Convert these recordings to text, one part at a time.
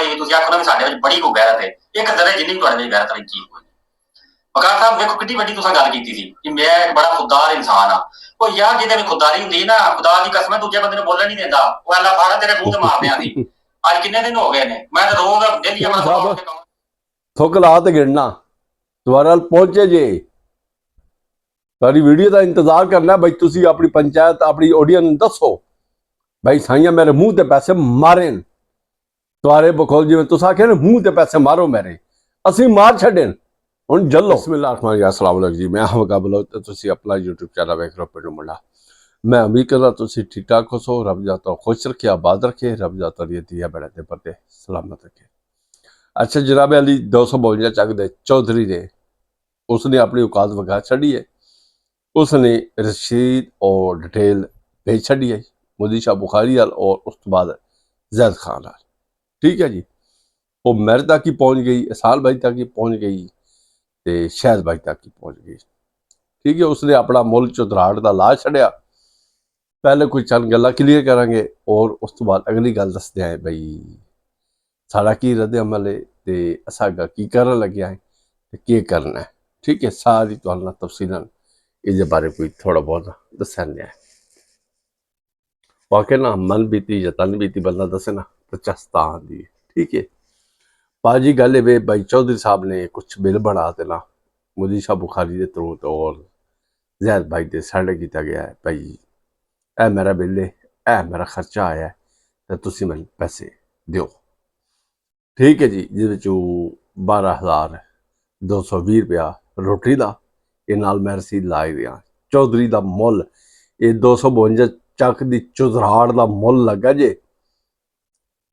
ਵਾਲੀ ਵੀ ਤੁਸੀਂ ਆਖੋ ਨਾ ਵੀ ਸਾਡੇ ਵਿੱਚ ਬੜੀ ਕੋਈ ਗੈਰਤ ਹੈ, ਇੱਕ ਦਰੇ ਜਿੰਨੀ ਤੁਹਾਡੇ ਵਿੱਚ ਗੈਰਤ ਵਾਲੀ ਚੀਜ਼ ਕੋਈ। ਬਕਾਰ ਸਾਹਿਬ ਵੇਖੋ ਕਿੰਨੀ ਵੱਡੀ ਤੁਸੀਂ ਗੱਲ ਕੀਤੀ ਸੀ ਕਿ ਮੈਂ ਇੱਕ ਬੜਾ ਖੁਦਦਾਰ ਇਨਸਾਨ ਆ। ਉਹ ਯਾਰ ਜਿਹਦੇ ਵਿੱਚ ਖੁਦਦਾਰੀ ਹੁੰਦੀ ਨਾ, ਖੁਦਾ ਦੀ ਕਸਮ ਦੂਜੇ ਬੰਦੇ ਨੂੰ ਬੋਲਣ ਨਹੀਂ ਦਿੰਦਾ, ਉਹ ਅੱਲਾ ਫਾੜਾ ਤੇਰੇ ਮੂੰਹ ਤੇ ਮਾਰਦਿਆਂ ਸੀ। ਅੱਜ ਕਿੰਨੇ ਦਿਨ ਹੋ ਗਏ ਨੇ, ਮੈਂ ਤਾਂ ਰੋਜ਼ ਡੇਲੀ ਆਪਣਾ ਥੁੱਕ ਲਾ ਤੇ ਗਿਣਨਾ ਦੁਬਾਰਾ ਪਹੁੰਚੇ ਜੇ। ਤੁਹਾਡੀ ਵੀਡੀਓ ਦਾ ਇੰਤਜ਼ਾਰ ਕਰਨਾ ਬਈ, ਤੁਸੀਂ ਆਪਣੀ ਪੰਚਾਇਤ ਆਪਣੀ ਆਡੀਅנס ਨੂੰ ਦੱਸੋ ਬਈ ਸਾਈਆਂ ਮੇਰੇ ਮੂੰਹ ਤੇ ਪੈਸੇ ਮਾਰੇ ਤੁਹਾਰੇ ਬਖੋਲ, ਜਿਵੇਂ ਤੁਸੀਂ ਆਖਿਆ ਨਾ ਮੂੰਹ ਤੇ ਪੈਸੇ ਮਾਰੋ ਮੇਰੇ, ਅਸੀਂ ਮਾਰ ਛੱਡੇ ਹੁਣ ਜੱਲੋ। ਬਿਸਮਿल्लाह अस्सलाम वालेकुम जी, मैं मुकाबला तो तुसी अपना यूट्यूब चैनल वेख रहे हो पिंडू मुंडा। मैं उम्मीद करदा तुसी ठीक ठाक हो, रब जाता खुश रखे आबाद रखे, रब जाता दिया बड़े दे पर सलामत रखे। अच्छा जनाब अली 252 चक दे चौधरी ने उसने अपनी औकात वगा छड़ी है, उसने रशीद और डिटेल भेज छड़ी है मोदी शाह बुखारी और उस तो बाद जैद खान। ठीक है जी, वो मेरे तक ही पहुँच गई, एहसान भाई तक ही पहुँच गई, ਤੇ ਸ਼ਹਿਦ ਬਾਈ ਤੱਕ ਹੀ ਪਹੁੰਚ ਗਈ। ਠੀਕ ਹੈ, ਉਸਨੇ ਆਪਣਾ ਮੁੱਲ ਚੁਤਰਾਹਟ ਦਾ ਲਾ ਛੱਡਿਆ। ਪਹਿਲੇ ਕੋਈ ਚੰਦ ਗੱਲਾਂ ਕਲੀਅਰ ਕਰਾਂਗੇ ਔਰ ਉਸ ਤੋਂ ਬਾਅਦ ਅਗਲੀ ਗੱਲ ਦੱਸਦੇ ਆਂ ਬਈ ਸਾਡਾ ਕੀ ਰੱਦ ਅਮਲ ਹੈ ਤੇ ਅਸਾਂ ਕੀ ਕਰਨ ਲੱਗਿਆ ਹੈ ਤੇ ਕੀ ਕਰਨਾ ਹੈ। ਠੀਕ ਹੈ, ਸਾਰੀ ਤੁਹਾਨੂੰ ਨਾਲ ਤਫਸੀਲਾਂ ਇਹਦੇ ਬਾਰੇ ਕੋਈ ਥੋੜਾ ਬਹੁਤ ਦੱਸਣ ਹੈ। ਵਾਕਿਆ ਨਾ ਮਨ ਬੀਤੀ ਜਾਂ ਤਨ ਬੀਤੀ ਬੰਦਾ ਦੱਸੇ ਨਾ ਤਾਂ ਚਸਤਾ ਆਉਂਦੀ ਹੈ। ਠੀਕ है पाजी गल वे भाई चौधरी साहब ने कुछ बिल बना देना मोदी शाह बुखारी के थ्रू और जैद भाई के साढ़े किया गया है भाई ए मेरा बिल है, ए मेरा खर्चा आया है तो तुसी मैंने पैसे दो। ठीक है जी, जिस 12,220 रुपया रोटी का ये नाल मैं रसीद लाई दिया। चौधरी का मुल ये 252 चक की चुधराड़ का मुल लगा जे,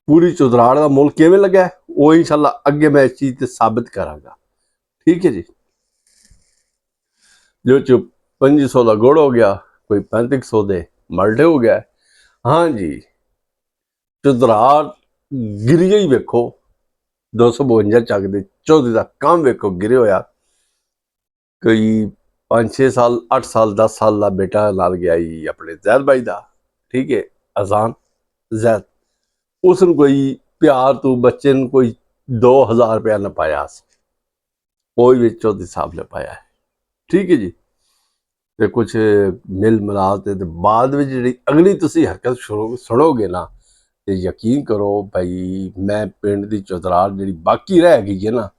पूरी चुधराड़ का मुल किवें लगा वो इंशाल्लाह अगे मैं इस चीज़ से साबित करांगा। ठीक है जी, जो 2500 का गुड़ हो गया, कोई 3500 दे मल्टे हो गया। हाँ जी, चुधराड़ गिरिया ही वेखो 252 चक दे चौधरी का काम वेखो गिरे होया। कोई 5-6 साल 8 साल 10 साल का बेटा नाल गया ही अपने जैद भाई का। ठीक है, अजान जैद उसने कोई प्यार तो बच्चे ने कोई 2000 रुपया न पाया, कोई भी चौधरी साहब ने पाया है। ठीक है जी, तो कुछ मिल मिलाप के बाद में जी अगली तुसी हरकत सुनोगे ना तो यकीन करो भाई मैं पिंड की चौधराड़ जी बाकी रह गई है ना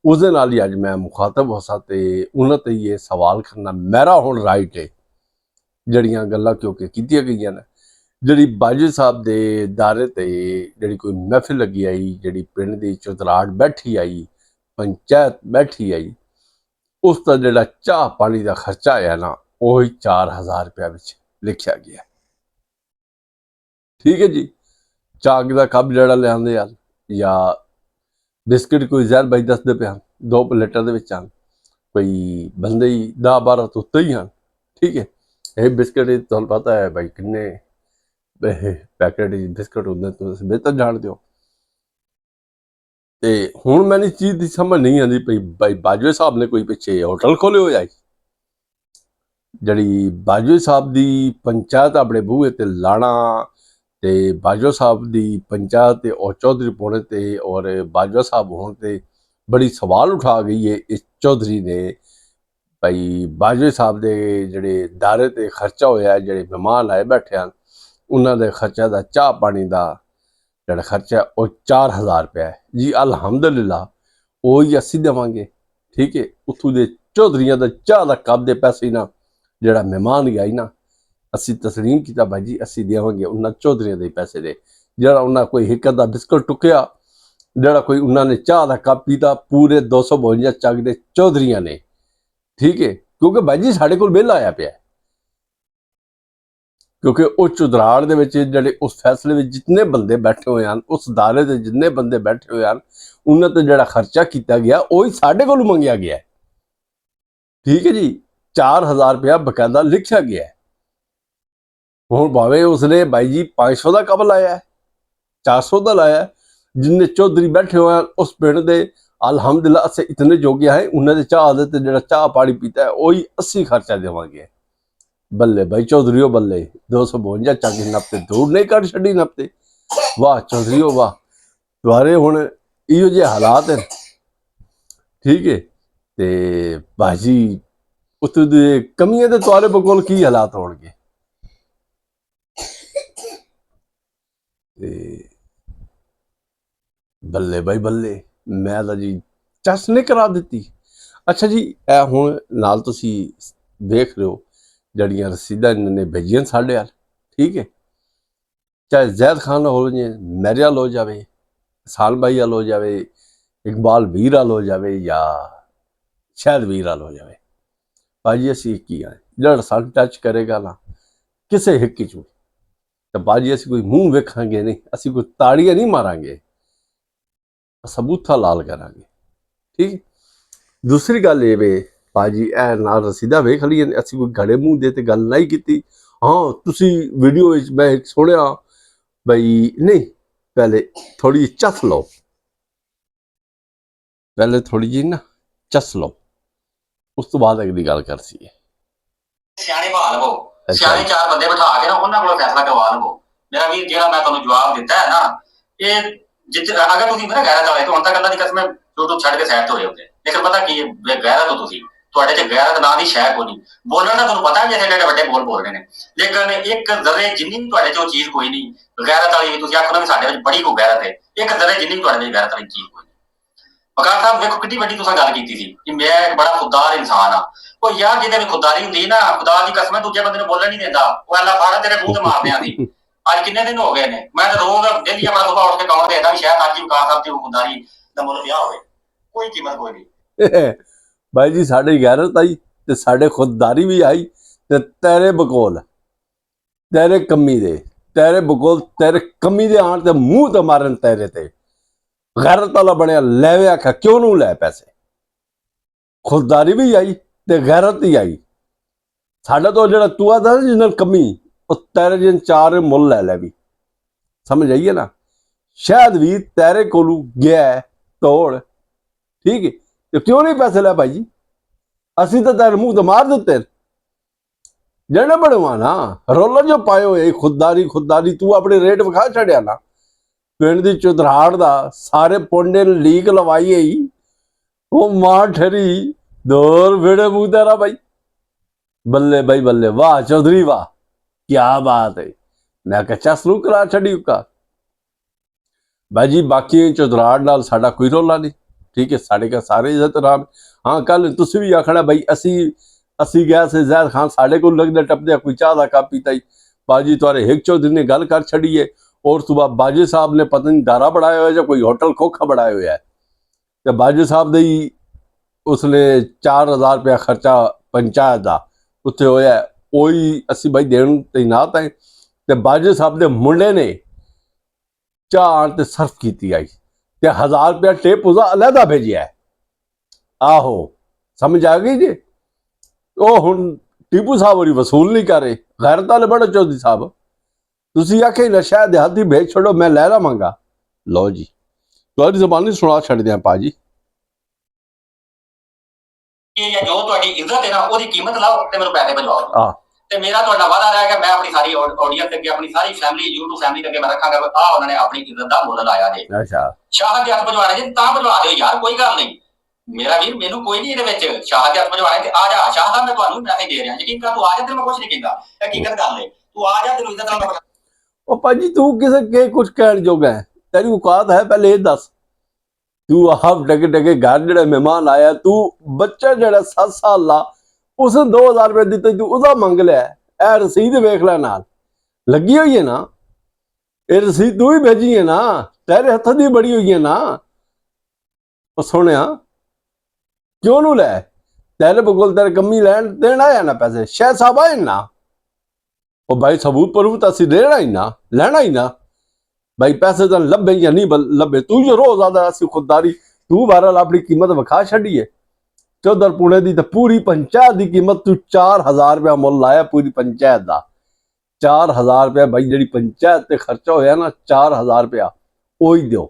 उस नाल ही अज मैं मुखातब हो सा ते उन्होंने ये सवाल करना मेरा हुण राइट है। जड़ियाँ गल्लां क्योंकि कीतियां गईयां ने जी बाजू साहब के दायरे ते जी कोई महफिल लगी आई, जी पिंड की चुधराड़ बैठी आई, पंचायत बैठी आई, उसका जोड़ा चाह पानी का खर्चा आया ना वही 4000 रुपया लिखा गया। ठीक है जी, चाक का कप जड़ा लिया यार या बिस्किट कोई जहर भाई दसते पे हैं 2 प्लेटर के कोई बंदे ही 10-12 तो उत्ते ही हैं। ठीक है, ये बिस्किट तुहानू पता है भाई किन्ने पैकेट बिस्किट होंगे तो बेहतर जान दो। तो हुण मैंने इस चीज़ की समझ नहीं आती भाई भाई बाजवे साहब ने कोई पिछे होटल खोले हो जाए जी बाजवे साहब की पंचायत अपने बूहे ते लाना ते बाजवा साहब की पंचायत और चौधरी पौने ते और बाजवा साहब होने ते बड़ी सवाल उठा गई है इस चौधरी ने भाई बाजवे साहब के जोड़े दायरे ते खर्चा होया जोड़े मेहमान आए बैठे हैं उन्होंने खर्चा का चाह पानी का जोड़ा खर्चा वो 4000 रुपया है जी। अलहमदुलिल्लाह वही असी देवांगे। ठीक है, उतों के चौधरिया का चाह का कप के पैसे ना जोड़ा मेहमान गया ना असी तस्लीम किया भाई जी असी देवांगे उन्होंने चौधरिया के पैसे दे जरा उन्हें कोई एक अद्धा बिस्कुट टुकया जरा कोई उन्होंने चाह का कप पीता पूरे 252 चक के चौधरिया ने। ठीक है, क्योंकि भाई जी साढ़े को बिल आया पाया क्योंकि उस चुधराड़ दे विच जिहड़े उस फैसले में जितने बंदे बैठे हुए हैं उस दायरे के जितने बंदे बैठे हुए हैं उन्होंने तो जिहड़ा खर्चा किया गया वही साढ़े कोलों मंगिया गया है। ठीक है जी, 4000 रुपया बकायदा लिखा गया है। हुण भावें उसने भाई जी 500 का कप लाया है 400 का लाया है, जिन्ने चौधरी बैठे हुए हैं उस पिंड के अलहमदुलिल्लाह अस इतने जोगे हैं उन्होंने चाह दे जिहड़ा चाह पानी पीता है वही 80 खर्चा देवांगे। बल्ले भाई चौधरी बल्ले 252 चक नपते दूर नहीं कर छी नपते। वाह चौधरी वाह, ਦੁਆਰੇ ਹੁਣ ਇਹੋ ਜਿਹੇ ਹਾਲਾਤ ਹੈ, ਠੀਕ ਹੈ। ਤੇ ਬਾਜੀ ਉੱਥੇ ਦੇ ਕਮੀਆਂ ਦੇ ਤੁਹਾਡੇ ਕੋਲ ਕੀ ਹਾਲਾਤ ਹੋਣਗੇ? ਤੇ ਬੱਲੇ ਬਾਈ ਬੱਲੇ, ਮੈਂ ਤਾਂ ਜੀ ਚੱਸ ਨੇ ਕਰਾ ਦਿੱਤੀ। ਅੱਛਾ ਜੀ, ਇਹ ਹੁਣ ਨਾਲ ਤੁਸੀਂ ਦੇਖ ਰਹੇ ਹੋ ਜਿਹੜੀਆਂ ਰਸੀਦਾਂ ਇਹਨਾਂ ਨੇ ਭੇਜੀਆਂ ਸਾਡੇ ਵੱਲ, ਠੀਕ ਹੈ। ਚਾਹੇ ਜ਼ੈਦ ਖਾਨ ਹੋ ਜਾਏ, ਮੇਰੇ ਵੱਲ ਹੋ ਜਾਵੇ, ਹਸਾਨ ਭਾਈ ਵੱਲ ਹੋ ਜਾਵੇ, ਇਕਬਾਲ ਵੀਰ ਵੱਲ ਹੋ ਜਾਵੇ, ਜਾਂ ਸ਼ਾਇਦ ਵੀਰ ਵੱਲ ਹੋ ਜਾਵੇ, ਭਾਜੀ ਅਸੀਂ ਕੀ ਆ ਜਿਹੜਾ ਸਾਨੂੰ ਟੱਚ ਕਰੇਗਾ ਨਾ ਕਿਸੇ ਹਿੱਕ 'ਚ, ਤਾਂ ਭਾਜੀ ਅਸੀਂ ਕੋਈ ਮੂੰਹ ਵੇਖਾਂਗੇ ਨਹੀਂ, ਅਸੀਂ ਕੋਈ ਤਾੜੀਆਂ ਨਹੀਂ ਮਾਰਾਂਗੇ, ਸਬੂਥਾ ਲਾਲ ਕਰਾਂਗੇ, ਠੀਕ। ਦੂਸਰੀ ਗੱਲ ਇਹ ਵੇ ਭਾਜੀ, ਇਹ ਨਾਲ ਰਸੀਦਾ ਵੇਖ ਲਈ, ਅਸੀਂ ਕੋਈ ਘੜੇ ਮੂੰਹ ਦੇ ਤੇ ਗੱਲ ਨਹੀਂ ਕੀਤੀ। ਹਾਂ ਤੁਸੀਂ ਵੀਡੀਓ ਵਿੱਚ ਮੈਂ ਸੁਣਿਆ ਬਈ, ਨਹੀਂ ਪਹਿਲੇ ਥੋੜੀ ਜਿਹੀ ਚੱਸ ਲਓ, ਪਹਿਲੇ ਥੋੜੀ ਜਿਹੀ ਨਾ ਚੱਸ ਲਓ, ਉਸ ਤੋਂ ਬਾਅਦ ਅਗਲੀ ਗੱਲ ਕਰ ਸੀ। ਸਿਆਣੇ ਬਹਾ ਲਵੋ, ਸਿਆਣੇ 4 ਬੰਦੇ ਬਿਠਾ ਕੇ ਨਾ ਉਹਨਾਂ ਕੋਲੋਂ ਫੈਸਲਾ ਕਰਵਾ ਲਵੋ। ਮੇਰਾ ਵੀਰ ਜਿਹੜਾ ਮੈਂ ਤੁਹਾਨੂੰ ਜਵਾਬ ਦਿੱਤਾ ਹੈ ਨਾ, ਇਹ ਅਗਰ ਤੁਸੀਂ ਮੇਰਾ ਗੈਰਤ ਵਾਲੇ, ਹੁਣ ਤਾਂ ਗੱਲਾਂ ਦੀ ਕਸਮ YouTube ਛੱਡ ਕੇ ਸਾਈਡ ਤੋਂ ਹੋਏ ਹੁੰਦੇ, ਲੇਕਿਨ ਪਤਾ ਕੀ ਹੈ, ਗੈਰਤ ਹੋ ਤੁਸੀਂ, ਤੁਹਾਡੇ ਚ ਗੈਰਤ ਨਾਂ ਦੀ ਸ਼ੈ ਕੋਈ ਨਹੀਂ। ਬੋਲਣ ਦਾ ਤੁਹਾਨੂੰ ਪਤਾ ਵੀ ਇੱਥੇ ਜਿਹੜੇ ਵੱਡੇ ਬੋਲ ਬੋਲ ਰਹੇ ਨੇ, ਲੇਕਿਨ ਇੱਕ ਜ਼ਰੇ ਜਿੰਨੀ ਵੀ ਤੁਹਾਡੇ ਚ ਉਹ ਚੀਜ਼ ਕੋਈ ਨਹੀਂ ਗੈਰਤ ਵਾਲੀ ਵੀ, ਤੁਸੀਂ ਆਖੋ ਨਾ ਵੀ ਸਾਡੇ ਵਿੱਚ ਬੜੀ ਕੋ ਗੈਰਤ ਹੈ, ਇੱਕ ਜ਼ਰੇ ਜਿੰਨੀ ਵੀ ਤੁਹਾਡੇ ਵਿੱਚ ਗੈਰਤ ਵਾਲੀ ਚੀਜ਼ ਕੋਈ ਨਹੀਂ। ਵਕਾਰ ਸਾਹਿਬ ਵੇਖੋ ਕਿੰਨੀ ਵੱਡੀ ਤੁਸੀਂ ਗੱਲ ਕੀਤੀ ਸੀ ਕਿ ਮੈਂ ਇੱਕ ਬੜਾ ਖੁਦਦਾਰ ਇਨਸਾਨ ਆ। ਉਹ ਯਾਰ ਜਿਹਦੇ ਵਿੱਚ ਖੁਦਦਾਰੀ ਹੁੰਦੀ ਨਾ, ਖੁਦਾ ਦੀ ਕਸਮ ਦੂਜੇ ਬੰਦੇ ਨੂੰ ਬੋਲਣ ਨਹੀਂ ਦਿੰਦਾ, ਉਹ ਅੱਲਾ ਫਾੜਾ ਤੇਰੇ ਮੂੰਹ ਤੇ ਮਾਰਦਿਆਂ ਦੀ। ਅੱਜ ਕਿੰਨੇ ਦਿਨ ਹੋ ਗਏ ਨੇ, ਮੈਂ ਤਾਂ ਰੋਜ਼ ਡੇਲੀ ਆਪਣਾ ਸੁਭਾਅ ਉੱਠ ਕੇ ਕੌਣ ਦੇਦਾ ਵੀ ਸ਼ਾਇਦ ਅੱਜ ਹੀ ਵਕਾਰ ਸਾਹਿਬ ਦੀ ਖੁਦਦਾਰੀ ਦਾ ਮੁੱਲ ਪਿਆ ਹੋਵੇ, ਕੋਈ ਕੀਮਤ ਕੋਈ ਨਹੀਂ। ਭਾਈ ਜੀ ਸਾਡੀ ਗੈਰਤ ਆਈ ਤੇ ਸਾਡੇ ਖੁਦਦਾਰੀ ਵੀ ਆਈ, ਤੇ ਤੇਰੇ ਬਕੋਲ, ਤੇਰੇ ਕਮੀ ਦੇ, ਤੇਰੇ ਬਕੋਲ, ਤੇਰੇ ਕਮੀ ਦੇ ਆਣ ਤੇ ਮੂੰਹ ਤੇ ਮਾਰਨ ਤੇਰੇ ਤੇ ਗੈਰਤ ਵਾਲਾ ਬਣਿਆ, ਲੈਵੇ ਆਖਿਆ ਕਿਉਂ ਨੂੰ ਲੈ ਪੈਸੇ। ਖੁਦਦਾਰੀ ਵੀ ਆਈ ਤੇ ਗੈਰਤ ਹੀ ਆਈ। ਸਾਡਾ ਤੋਂ ਜਿਹੜਾ ਤੂੰ ਆਦਾ ਜਿਸ ਨਾਲ ਕਮੀ, ਉਹ ਤੇਰੇ ਜਿਨ 4 ਮੁੱਲ ਲੈ ਲੈ ਵੀ, ਸਮਝ ਆਈਏ ਨਾ। ਸ਼ਾਇਦ ਵੀ ਤੇਰੇ ਕੋਲੋਂ ਗਿਆ ਤੋੜ, ਠੀਕ ਹੈ, ਤੇ ਕਿਉਂ ਨਹੀਂ ਪੈਸੇ ਲੈ ਭਾਈ ਜੀ? ਅਸੀਂ ਤਾਂ ਤੇਰੇ ਮੂੰਹ ਤੇ ਮਾਰ ਦਿੱਤੇ। ਜਿਹੜੇ ਬਣਵਾ ਨਾ ਰੋਲਾ ਜੋ ਪਾਏ ਹੋਏ ਖੁਦਦਾਰੀ ਖੁਦਦਾਰੀ, ਤੂੰ ਆਪਣੇ ਰੇਟ ਵਿਖਾ ਛੱਡਿਆ ਨਾ। ਪਿੰਡ ਦੀ ਚੁਧਰਾੜ ਦਾ ਸਾਰੇ ਪੌਂਡੇ ਨੇ ਲੀਕ ਲਵਾਈ ਹੋਈ, ਉਹ ਮਾਂ ਠਰੀ ਦੌਰ ਵੇੜੇ ਮੂੰਹ ਤੇਰਾ ਭਾਈ। ਬੱਲੇ ਬਾਈ ਬੱਲੇ, ਵਾਹ ਚੌਧਰੀ ਵਾਹ, ਕਿਆ ਬਾਤ ਹੈ। ਮੈਂ ਕਿਹਾ ਚੱਸ ਨੂੰ ਕਰਾ ਛੱਡੀ ਉਕਾ ਭਾਈ ਜੀ। ਬਾਕੀ ਚੁਧਰਾੜ ਨਾਲ ਸਾਡਾ ਕੋਈ ਰੋਲਾ ਨਹੀਂ, ਠੀਕ ਹੈ, ਸਾਡੇ ਕੋਲ ਸਾਰੇ ਇੱਜ਼ਤ ਰਾਮ। ਹਾਂ ਕੱਲ ਤੁਸੀਂ ਵੀ ਆਖਣਾ ਬਈ ਅਸੀਂ ਗਿਆ ਸੀ ਜ਼ੈਦ ਖਾਨ ਸਾਡੇ ਕੋਲ ਲੱਗਦੇ ਟੱਪਦੇ ਕੋਈ ਚਾਹ ਦਾ ਕੱਪ ਪੀਤਾ ਹੀ। ਬਾਜੀ ਤੁਹਾਡੇ ਹਿੱਕ ਚੌਧਰੀ ਨੇ ਗੱਲ ਕਰ ਛੱਡੀ ਹੈ, ਔਰ ਸੁਬਾਹ ਬਾਜੀ ਸਾਹਿਬ ਨੇ ਪਤਾ ਨਹੀਂ ਦਾਰਾ ਬਣਾਇਆ ਹੋਇਆ ਜਾਂ ਕੋਈ ਹੋਟਲ ਖੋਖਾ ਬਣਾਇਆ ਹੋਇਆ ਹੈ, ਤੇ ਬਾਜੀ ਸਾਹਿਬ ਦੇ ਹੀ ਉਸਨੇ 4000 ਰੁਪਇਆ ਖਰਚਾ ਪੰਚਾਇਤ ਦਾ ਉੱਥੇ ਹੋਇਆ, ਉਹੀ ਅਸੀਂ ਬਾਈ ਦੇਣ ਤੈਨਾਤ ਹੈ। ਤੇ ਬਾਜੀ ਸਾਹਿਬ ਦੇ ਮੁੰਡੇ ਨੇ ਚਾਹ ਆਣ ਤੇ ਸਰਫ ਕੀਤੀ ਆਈ, ਤੇ 1000 ਰੁਪਇਆ ਟੇਪ ਉਹਦਾ ਅਲੱਗਾ ਭੇਜਿਆ। ਆਹੋ ਸਮਝ ਆ ਗਈ ਜੀ। ਉਹ ਹੁਣ ਟੀਪੂ ਸਾਹਿਬ ਹੋਰੀ ਵਸੂਲ ਨਹੀਂ ਕਰ ਰਹੇ, ਗੈਰਤ ਵਾਲੇ ਬੜੇ ਚੌਧਰੀ ਸਾਹਿਬ। ਤੁਸੀਂ ਆਖੇ ਨਸ਼ਾ ਦਿਹਾਤੀ ਭੇਜ ਛੱਡੋ, ਮੈਂ ਲੈ ਲਵਾਂਗਾ। ਲਓ ਜੀ ਤੁਹਾਡੀ ਜ਼ਬਾਨੀ ਸੁਣਾ ਛੱਡਦੇ ਆ ਭਾਜੀ। ਜਾਂ ਜੋ ਤੁਹਾਡੀ ਇੱਜ਼ਤ ਹੈ ਨਾ, ਉਹਦੀ ਕੀਮਤ ਲਾਓ ਤੇ ਮੈਨੂੰ ਪੈਸੇ ਭਜਵਾਓ। ਤੇ ਮੇਰਾ ਤੁਹਾਡਾ ਵਾਅਦਾ रहेगा, ਮੈਂ ਆਪਣੀ ਸਾਰੀ ਆਡੀਅנס ਅੱਗੇ, ਆਪਣੀ ਸਾਰੀ ਫੈਮਿਲੀ YouTube ਫੈਮਿਲੀ ਅੱਗੇ ਮੈਂ ਰੱਖਾਂਗਾ ਆ ਉਹਨਾਂ ਨੇ ਆਪਣੀ ਇੱਜ਼ਤ ਦਾ ਮੁੱਲ ਲਾਇਆ ਜੇ। ਅੱਛਾ ਸ਼ਾਹ ਦੇ ਹੱਥ ਭਜਵਾਣੇ ਜੇ ਤਾਂ ਭਜਵਾ ਦਿਓ ਯਾਰ, ਕੋਈ ਗੱਲ ਨਹੀਂ ਮੇਰਾ ਵੀਰ, ਮੈਨੂੰ ਕੋਈ ਨਹੀਂ ਇਹਦੇ ਵਿੱਚ। ਸ਼ਾਹ ਦੇ ਹੱਥ ਭਜਵਾਣੇ ਤੇ ਆ ਜਾ, ਸ਼ਾਹ ਸਾਹਿਬ ਮੈਂ ਤੁਹਾਨੂੰ ਪੈਸੇ ਦੇ ਰਿਹਾ, ਯਕੀਨ ਕਰ, ਤੂੰ ਆ ਜਾ, ਤੈਨੂੰ ਮੈਂ ਕੁਝ ਨਹੀਂ ਕਹਿੰਦਾ, ਹਕੀਕਤ ਗੱਲ ਹੈ, ਤੂੰ ਆ ਜਾ, ਤੈਨੂੰ ਇੱਜ਼ਤ ਨਾਲ। ਉਹ ਭਾਜੀ ਤੂੰ ਕਿਸੇ ਕੇ ਕੁਝ ਕਹਿਣ ਜੋਗਾ ਹੈ, ਤੇਰੀ ਔਕਾਤ ਹੈ ਪਹਿਲੇ ਇਹ ਦੱਸ। ਤੂੰ ਆਪ ਡਗੇ ਡਗੇ ਘਰ ਜਿਹੜਾ ਮਹਿਮਾਨ ਆਇਆ, ਤੂੰ ਬੱਚਾ ਜਿਹੜਾ 7 ਸਾਲ ਦਾ, ਉਸਨੇ 2000 ਰੁਪਏ ਦਿੱਤੇ, ਤੂੰ ਉਹਦਾ ਮੰਗ ਲਿਆ। ਇਹ ਰਸੀਦ ਵੇਖ ਲੈ ਨਾਲ ਲੱਗੀ ਹੋਈ ਹੈ ਨਾ, ਇਹ ਰਸੀਦ ਤੂੰ ਹੀ ਭੇਜੀ ਹੈ ਨਾ, ਤੇਰੇ ਹੱਥ ਦੀ ਬੜੀ ਹੋਈ ਹੈ ਨਾ। ਉਹ ਸੋਹਣਿਆ ਕਿਉਂ ਨੂੰ ਲੈ, ਤੇਰੇ ਬਗੋਲ ਤੇਰੇ ਕੰਮੀ ਲੈਣ ਦੇਣ ਆਇਆ ਨਾ ਪੈਸੇ, ਸ਼ਾਹ ਸਾਹਿਬ ਆਏ ਨਾ। ਉਹ ਭਾਈ ਸਬੂਤ ਪ੍ਰੂਫ ਤਾਂ ਅਸੀਂ ਦੇਣਾ ਹੀ ਨਾ, ਲੈਣਾ ਹੀ ਨਾ भाई। पैसे तो लभे या नहीं लभे, तू जो रोज आदा असी खुददारी, तू बहरहाल अपनी कीमत विखा छड़ी है। चौधर पुणे की तो पूरी पंचायत की कीमत तू 4000 रुपया मुल लाया, पूरी पंचायत का 4000 रुपया भाई, जी पंचायत से खर्चा होया ना 4000 रुपया वही दो।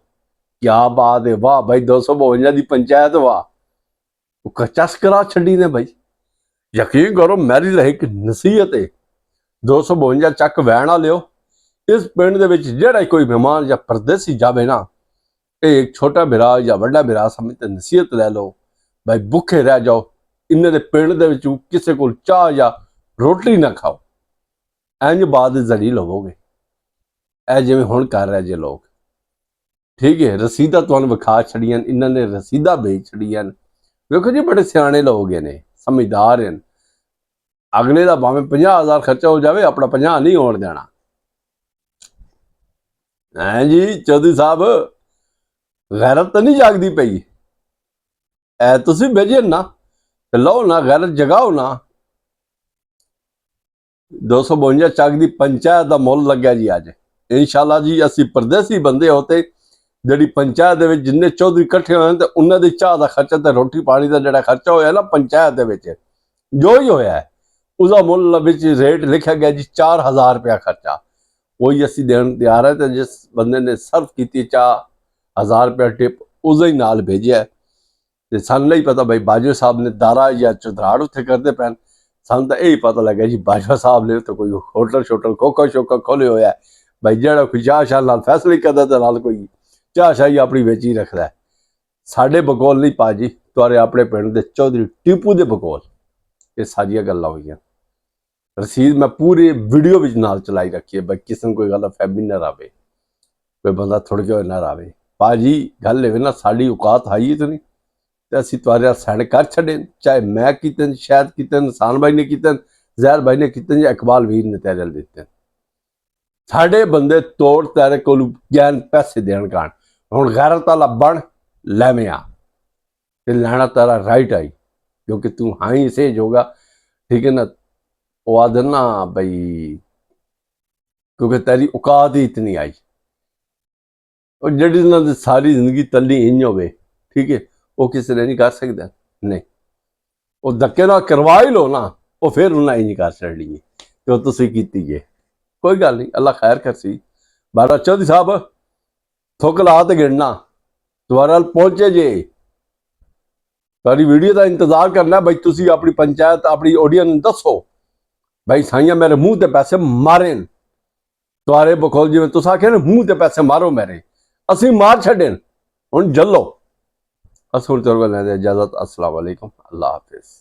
क्या बात है, वाह भाई 252 की पंचायत, वाह चस करा छड़ी ने भाई। यकीन करो मेरी एक नसीहत है, 252 ਚੱਕ ਵੈਣ ਆ ਲਿਓ। ਇਸ ਪਿੰਡ ਦੇ ਵਿੱਚ ਜਿਹੜਾ ਕੋਈ ਮਹਿਮਾਨ ਜਾਂ ਪਰਦੇਸੀ ਜਾਵੇ ਨਾ, ਇਹ ਇੱਕ ਛੋਟਾ ਭਰਾ ਜਾਂ ਵੱਡਾ ਭਰਾ ਸਮਝ ਤੇ ਨਸੀਹਤ ਲੈ ਲਓ ਭਾਈ ਭੁੱਖੇ ਰਹਿ ਜਾਓ ਇਹਨਾਂ ਦੇ ਪਿੰਡ ਦੇ ਵਿੱਚ ਕਿਸੇ ਕੋਲ ਚਾਹ ਜਾਂ ਰੋਟੀ ਨਾ ਖਾਓ ਇੰਜ ਬਾਅਦ ਜ਼ਲੀਲ ਹੋਵੋਗੇ ਇਹ ਜਿਵੇਂ ਹੁਣ ਕਰ ਰਹੇ ਜੇ ਲੋਕ ਠੀਕ ਹੈ ਰਸੀਦਾਂ ਤੁਹਾਨੂੰ ਵਿਖਾ ਛੜੀਆਂ ਇਹਨਾਂ ਨੇ ਰਸੀਦਾਂ ਵੇਚ ਛੜੀਆਂ ਵੇਖੋ ਜੀ ਬੜੇ ਸਿਆਣੇ ਲੋਕ ਨੇ ਸਮਝਦਾਰ ਹਨ ਅਗਲੇ ਦਾ ਭਾਵੇਂ 50,000 ਖਰਚਾ ਹੋ ਜਾਵੇ ਆਪਣਾ 50 ਨਹੀਂ ਹੋਣ ਦੇਣਾ ਹੈ ਜੀ ਚੌਧਰੀ ਸਾਹਿਬ ਗੈਰਤ ਤਾਂ ਨਹੀਂ ਜਾਗਦੀ ਪਈ ਐ ਤੁਸੀਂ ਭੇਜੇ ਨਾ ਤੇ ਲਓ ਨਾ ਗੈਰਤ ਜਗਾਓ ਨਾ 252 ਚੱਕ ਦੀ ਪੰਚਾਇਤ ਦਾ ਮੁੱਲ ਲੱਗਿਆ ਜੀ ਅੱਜ ਇਨਸ਼ਾਅੱਲਾ ਜੀ ਅਸੀਂ ਪਰਦੇਸੀ ਬੰਦੇ ਹੋਤੇ ਜਿਹੜੀ ਪੰਚਾਇਤ ਦੇ ਵਿੱਚ ਜਿੰਨੇ ਚੌਧਰੀ ਇਕੱਠੇ ਹੋਏ ਤੇ ਉਹਨਾਂ ਦੀ ਚਾਹ ਦਾ ਖਰਚਾ ਤੇ ਰੋਟੀ ਪਾਣੀ ਦਾ ਜਿਹੜਾ ਖਰਚਾ ਹੋਇਆ ਨਾ ਪੰਚਾਇਤ ਦੇ ਵਿੱਚ ਜੋ ਹੀ ਹੋਇਆ ਉਹਦਾ ਮੁੱਲ ਵਿੱਚ ਰੇਟ ਲਿਖਿਆ ਗਿਆ ਜੀ 4000 ਰੁਪਇਆ ਖਰਚਾ ਉਹੀ ਅਸੀਂ ਦੇਣ ਤਿਆਰ ਹੈ ਤੇ ਜਿਸ ਬੰਦੇ ਨੇ ਸਰਵ ਕੀਤੀ ਚਾਹ 1000 ਰੁਪਇਆ ਟਿਪ ਉਸੇ ਹੀ ਨਾਲ ਭੇਜਿਆ ਤੇ ਸਾਨੂੰ ਨਹੀਂ ਪਤਾ ਬਈ ਬਾਜਵਾ ਸਾਹਿਬ ਨੇ ਦਾਰਾ ਜਾਂ ਚੁਧਰਾੜ ਉੱਥੇ ਕਰਦੇ ਪੈਣ ਸਾਨੂੰ ਤਾਂ ਇਹ ਹੀ ਪਤਾ ਲੱਗਿਆ ਜੀ ਬਾਜਵਾ ਸਾਹਿਬ ਨੇ ਤਾਂ ਕੋਈ ਹੋਟਲ ਛੋਟਲ ਕੋਕਾ ਸ਼ੋਕਾ ਖੋਲੇ ਹੋਇਆ ਬਈ ਜਿਹੜਾ ਕੋਈ ਚਾਹ ਸ਼ਾਹ ਨਾਲ ਫੈਸਲੇ ਕਰਦਾ ਤੇ ਨਾਲ ਕੋਈ ਚਾਹ ਸ਼ਾਹੀ ਆਪਣੀ ਵਿੱਚ ਹੀ ਰੱਖਦਾ ਸਾਡੇ ਬਕੌਲ ਨਹੀਂ ਪਾਜੀ ਤੁਹਾਡੇ ਆਪਣੇ ਪਿੰਡ ਦੇ ਚੌਧਰੀ ਟੀਪੂ ਦੇ ਬਕੌਲ ਇਹ ਸਾਰੀਆਂ ਗੱਲਾਂ ਹੋਈਆਂ ਰਸੀਦ ਮੈਂ ਪੂਰੀ ਵੀਡੀਓ ਵਿੱਚ ਨਾਲ ਚਲਾਈ ਰੱਖੀ ਹੈ ਬਈ ਕਿਸੇ ਨੂੰ ਕੋਈ ਗੱਲ ਫਹਿਮੀ ਨਾ ਰਾਵੇ ਕੋਈ ਬੰਦਾ ਥੋੜ ਕੇ ਨਾ ਰਾਵੇ ਪਾਜੀ ਗੱਲ ਇਹ ਨਾ ਸਾਡੀ ਔਕਾਤ ਹਾਈ ਤਾਂ ਨਹੀਂ ਤੇ ਅਸੀਂ ਤੁਹਾਡੇ ਸਾਈਡ ਕਰ ਛੱਡੇ ਚਾਹੇ ਮੈਂ ਕੀਤੇ ਸ਼ਾਇਦ ਕੀਤੇ ਨਿਸ਼ਾਨ ਭਾਈ ਨੇ ਕੀਤੇ ਜ਼ਹਿਰ ਭਾਈ ਨੇ ਕੀਤੇ ਜਾਂ ਇਕਬਾਲ ਵੀਰ ਨੇ ਤੇਰੇ ਦਿੱਤੇ ਸਾਡੇ ਬੰਦੇ ਤੋੜ ਤੇਰੇ ਕੋਲ ਗਿਆਨ ਪੈਸੇ ਦੇਣ ਕਾਣ ਹੁਣ ਗੈਰਤ ਵਾਲਾ ਬਣ ਲੈਵੇਂ ਆ ਤੇ ਲੈਣਾ ਤੇਰਾ ਰਾਈਟ ਆਈ ਕਿਉਂਕਿ ਤੂੰ ਹਾਂ ਹੀ ਸੇਜ ਹੋਗਾ ਠੀਕ ਹੈ ਨਾ ਉਹ ਆਦਨ ਨਾ ਬਈ ਕਿਉਂਕਿ ਤੇਰੀ ਔਕਾਤ ਹੀ ਇਤਨੀ ਆਈ ਉਹ ਜਿਹੜੀ ਉਹਨਾਂ ਦੀ ਸਾਰੀ ਜ਼ਿੰਦਗੀ ਤੱਲੀ ਇੰਜ ਹੋਵੇ ਠੀਕ ਹੈ ਉਹ ਕਿਸੇ ਨੇ ਨਹੀਂ ਕਰ ਸਕਦਾ ਨਹੀਂ ਉਹ ਧੱਕੇ ਨਾਲ ਕਰਵਾ ਹੀ ਲੋ ਨਾ ਉਹ ਫਿਰ ਉਹਨਾਂ ਹੀ ਨਹੀਂ ਕਰ ਸਕਣੀ ਤੇ ਉਹ ਤੁਸੀਂ ਕੀਤੀ ਜੇ ਕੋਈ ਗੱਲ ਨਹੀਂ ਅੱਲਾ ਖੈਰ ਕਰਸੀ ਬਾਰਾ ਚੌਧਰੀ ਸਾਹਿਬ ਥੁੱਕ ਲਾ ਤੇ ਗਿਣਨਾ ਦੁਆਰਾ ਪਹੁੰਚੇ ਜੇ ਤੁਹਾਡੀ ਵੀਡੀਓ ਦਾ ਇੰਤਜ਼ਾਰ ਕਰਨਾ ਬਈ ਤੁਸੀਂ ਆਪਣੀ ਪੰਚਾਇਤ ਆਪਣੀ ਆਡੀਅנס ਨੂੰ ਦੱਸੋ ਬਈ ਸਾਈਆਂ ਮੇਰੇ ਮੂੰਹ ਤੇ ਪੈਸੇ ਮਾਰੇ ਤੁਹਾਰੇ ਬਖੋਲ ਜਿਵੇਂ ਤੁਸੀਂ ਆਖਿਆ ਨਾ ਮੂੰਹ ਤੇ ਪੈਸੇ ਮਾਰੋ ਮੇਰੇ ਅਸੀਂ ਮਾਰ ਛੱਡੇ ਹੁਣ ਜੱਲੋ ਅਸੂਲ ਤੌਰ ਤੇ ਲੈਂਦੇ ਇਜਾਜ਼ਤ अस्सलाम वालेकुम अल्लाह हाफिज।